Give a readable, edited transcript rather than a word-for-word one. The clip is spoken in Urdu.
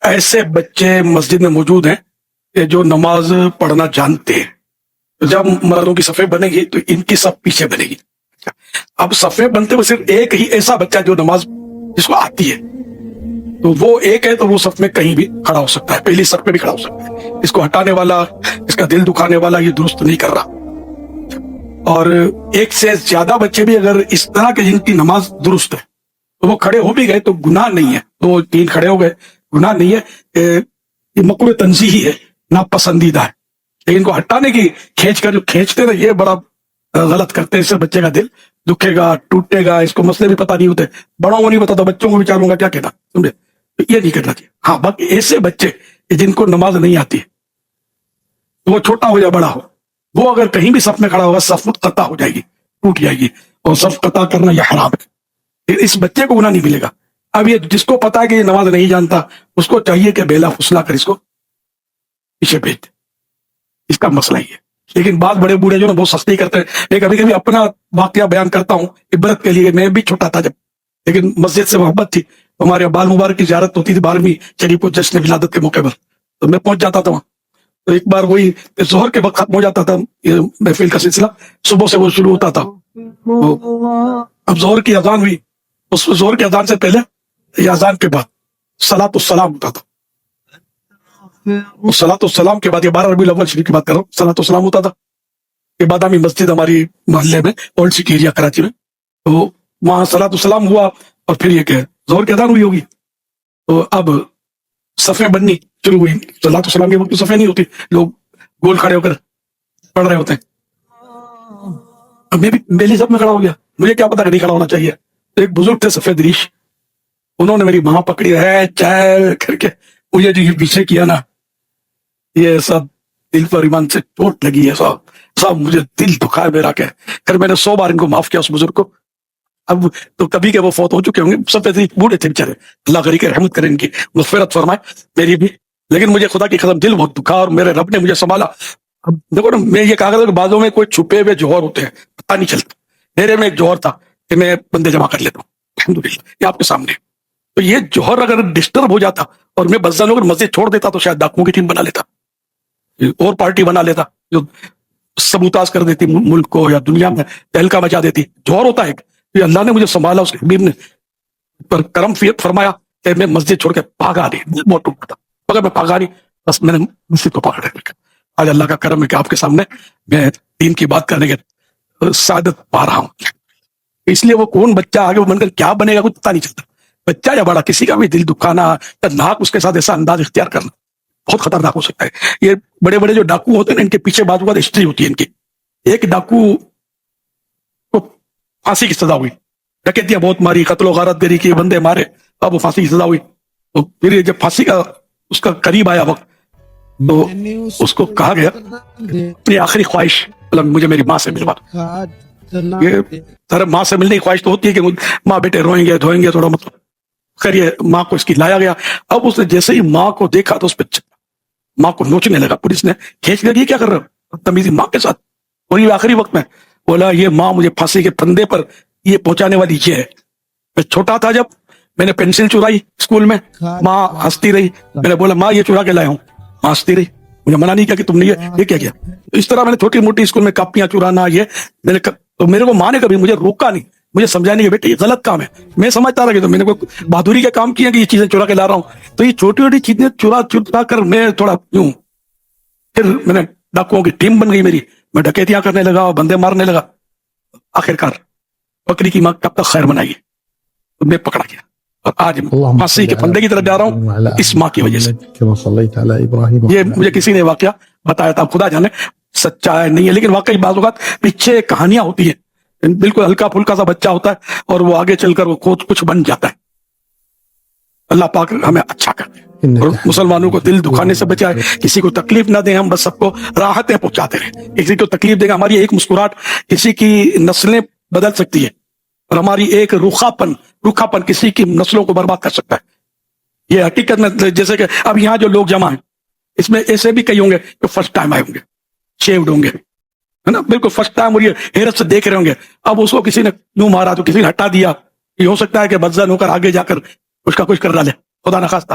ایسے بچے مسجد میں موجود ہیں کہ جو نماز پڑھنا جانتے ہیں. جب مردوں کی صفیں بنے گی تو ان کی صف پیچھے بنے گی. اب صفیں بنتے ہوئے صرف ایک ہی ایسا بچہ جو نماز جس کو آتی ہے تو وہ ایک ہے، تو وہ صف میں کہیں بھی کھڑا ہو سکتا ہے، پہلی صف پہ بھی کھڑا ہو سکتا ہے. اس کو ہٹانے والا، اس کا دل دکھانے والا یہ درست نہیں کر رہا. اور ایک سے زیادہ بچے بھی اگر اس طرح کے جن کی نماز درست ہے تو وہ کھڑے ہو بھی گئے تو گناہ نہیں ہے. دو تین کھڑے ہو گئے گناہ نہیں ہے. یہ مکروہ تنزیہی ہے، ناپسندیدہ ہے. لیکن ان کو ہٹانے کی کھینچ کر جو کھینچتے نا، یہ بڑا غلط کرتے ہیں. اس سے بچے کا دل دکھے گا، ٹوٹے گا. اس کو مسئلے بھی پتہ نہیں ہوتے، بڑوں کو نہیں پتا، تو بچوں کو بیچاروں کا کیا کہنا، سمجھے؟ یہ نہیں کرنا چاہیے. ہاں باقی ایسے بچے جن کو نماز نہیں آتی ہے، وہ چھوٹا ہو یا بڑا ہو، وہ اگر کہیں بھی صف میں کھڑا ہوگا صف قطع ہو جائے گی، ٹوٹ جائے گی. اور صف قطع کرنا یہ حرام ہے. اس بچے کو گناہ نہیں ملے گا. اب یہ جس کو پتا ہے کہ یہ نماز نہیں جانتا، اس کو چاہیے کہ بیلا پھسلا کر اس کو پیچھے بھیج دے. اس کا مسئلہ ہی ہے. لیکن بعض بڑے بوڑھے جو نا بہت سختی کرتے ہیں. میں کبھی کبھی اپنا واقعہ بیان کرتا ہوں عبرت کے لیے. میں بھی چھوٹا تھا جب، لیکن مسجد سے محبت تھی. ہمارے بال مبارک کی زیارت ہوتی تھی 12ویں شریف کو جشن ولادت کے موقع پر، تو میں پہنچ جاتا تھا وہاں. تو ایک بار وہی ظہر کے وقت ختم ہو جاتا تھا یہ محفل کا سلسلہ، صبح سے وہ شروع ہوتا تھا. اب ظہر کی اذان ہوئی، اس ظہر کی اذان سے پہلے یا اذان کے بعد صلاۃ السلام ہوتا تھا. صلاۃ السلام کے بعد، یہ 12 ربیع الاول شریف کی بات کر رہا ہوں، صلاۃ السلام ہوتا تھا. یہ بادامی مسجد ہماری محلے میں، اولڈ سٹی ایریا کراچی میں، تو وہاں صلاۃ السلام ہوا اور پھر یہ کہ ظہر کی اذان ہوئی ہوگی. تو اب صفیں بننی شروع ہوئی. صلاۃ السلام کے وقت تو صفیں نہیں ہوتی، لوگ گول کھڑے ہو کر پڑھ رہے ہوتے ہیں. اب میں بھی میلی صف میں کھڑا ہو گیا. مجھے کیا پتا کہ نہیں کھڑا ہونا چاہیے. ایک بزرگ تھے سفید ریش، انہوں نے میری ماں پکڑی ہے چائے کر کے مجھے جو یہ پیچھے کیا نا، یہ سب دل پر ایمان سے چوٹ لگی ہے. سب مجھے دل دکھا ہے میرا. کہ پھر میں نے 100 بار ان کو معاف کیا اس بزرگ کو. اب تو کبھی کہ وہ فوت ہو چکے ہوں گے، سب ایسے بوڑھے تھے بیچارے. اللہ غریق رحمت کرے، ان کی مغفرت فرمائے، میری بھی. لیکن مجھے خدا کی قسم دل بہت دکھا اور میرے رب نے مجھے سنبھالا. اب دیکھو نا، میں یہ کہا کہ بازوں میں کوئی چھپے ہوئے جوہر ہوتے ہیں، پتہ نہیں چلتا. میرے میں ایک جوہر تھا کہ میں بندے جمع کر لیتا ہوں، الحمدللہ یہ آپ کے سامنے. تو یہ جوہر اگر ڈسٹرب ہو جاتا اور میں بزن ہو کر مسجد چھوڑ دیتا تو شاید ڈاکوؤں کی ٹیم بنا لیتا، اور پارٹی بنا لیتا جو سبوتاز کر دیتی ملک کو یا دنیا میں تہلکہ مچا دیتی. جوہر ہوتا ہے کہ اللہ نے مجھے سنبھالا، اس کے حبیب نے پر کرم فرمایا کہ میں مسجد چھوڑ کے بھاگا نہیں. بہت ٹوٹا تھا مگر میں بھاگا نہیں، بس میں نے مسجد کو پکڑ رکھا. آج اللہ کا کرم ہے کہ آپ کے سامنے میں دین کی بات کرنے کے سعادت پا رہا ہوں. اس لیے وہ کون بچہ آگے بن کر کیا بنے گا کچھ پتا نہیں چلتا. بچہ یا بڑا، کسی کا بھی دل دکھانا یا ناک اس کے ساتھ ایسا انداز اختیار کرنا بہت خطرناک ہو سکتا ہے. یہ بڑے بڑے جو ڈاکو ہوتے ہیں نا، ان کے پیچھے بعض اوقات ہسٹری ہوتی ہے ان کی. ایک ڈاکو کو پھانسی کی سزا ہوئی، ڈکیتیاں بہت ماری، قتل و غارت گری کی، بندے مارے، اب وہ پھانسی کی سزا ہوئی. تو پھر جب پھانسی کا اس کا قریب آیا وقت، تو اس کو کہا گیا اپنی آخری خواہش مجھے میری ماں سے ملوا. یہ سر ماں سے ملنے کی خواہش تو ہوتی ہے کہ ماں بیٹے روئیں گے دھوئیں گے تھوڑا، مطلب خیر یہ ماں کو اس کی لایا گیا. اب اس نے جیسے ہی ماں کو دیکھا تو اس پہ ماں کو نوچنے لگا. پولیس نے کھینچ لیا، یہ کیا کر رہا ہے تمیزی ماں کے ساتھ. اور یہ آخری وقت میں بولا یہ ماں مجھے پھانسی کے پھندے پر یہ پہنچانے والی یہ ہے. میں چھوٹا تھا جب میں نے پینسل چرائی اسکول میں، ماں ہنستی رہی. میں نے بولا ماں یہ چرا کے لایا ہوں، ماں ہنستی رہی. مجھے منع نہیں کیا کہ تم نے یہ کیا کیا. اس طرح میں نے چھوٹی موٹی اسکول میں کاپیاں چرانا یہ میں نے، تو میرے کو ماں نے کبھی مجھے روکا نہیں، مجھے سمجھانے کہ بیٹے یہ غلط کام ہے. میں سمجھتا رہا کہ تو میں نے کوئی بہادری کا کام کیا کہ یہ چیزیں چرا کے لا رہا ہوں. تو یہ چھوٹی چھوٹی چیزیں چرا کر میں تھوڑا یوں، پھر میں نے ڈاکوؤں کی ٹیم بن گئی میری. میں ڈکیتیاں کرنے لگا اور بندے مارنے لگا. آخرکار بکری کی ماں کب تک خیر بنائیے، تو میں پکڑا گیا اور آج پھانسی کے پھندے کی طرف جا رہا ہوں اس ماں کی وجہ سے. یہ مجھے کسی نے واقعہ بتایا تھا، خدا جانے سچا ہے نہیں ہے، لیکن واقعی بعض اوقات پیچھے کہانیاں ہوتی ہیں. بالکل ہلکا پھلکا سا بچہ ہوتا ہے اور وہ آگے چل کر وہ خود کچھ بن جاتا ہے. اللہ پاک ہمیں اچھا کر دے اور مسلمانوں کو دل دکھانے سے بچائے. کسی کو تکلیف نہ دیں، ہم بس سب کو راحتیں پہنچاتے رہیں. کسی کو تکلیف دے گا، ہماری ایک مسکراہٹ کسی کی نسلیں بدل سکتی ہے، اور ہماری ایک روکھاپن کسی کی نسلوں کو برباد کر سکتا ہے. یہ حقیقت میں جیسے کہ اب یہاں جو لوگ جمع ہیں، اس میں ایسے بھی کئی ہوں گے جو فرسٹ ٹائم آئے ہوں گے، شیوڈ ہوں گے، ہے نا، بالکل فرسٹ ٹائم، اور یہ حیرت سے دیکھ رہے ہوں گے. اب اس کو کسی نے یوں مارا تو کسی نے ہٹا دیا. یہ ہو سکتا ہے کہ بدزن ہو کر آگے جا کر اس کا کچھ کر ڈالے، خدا نخواستہ.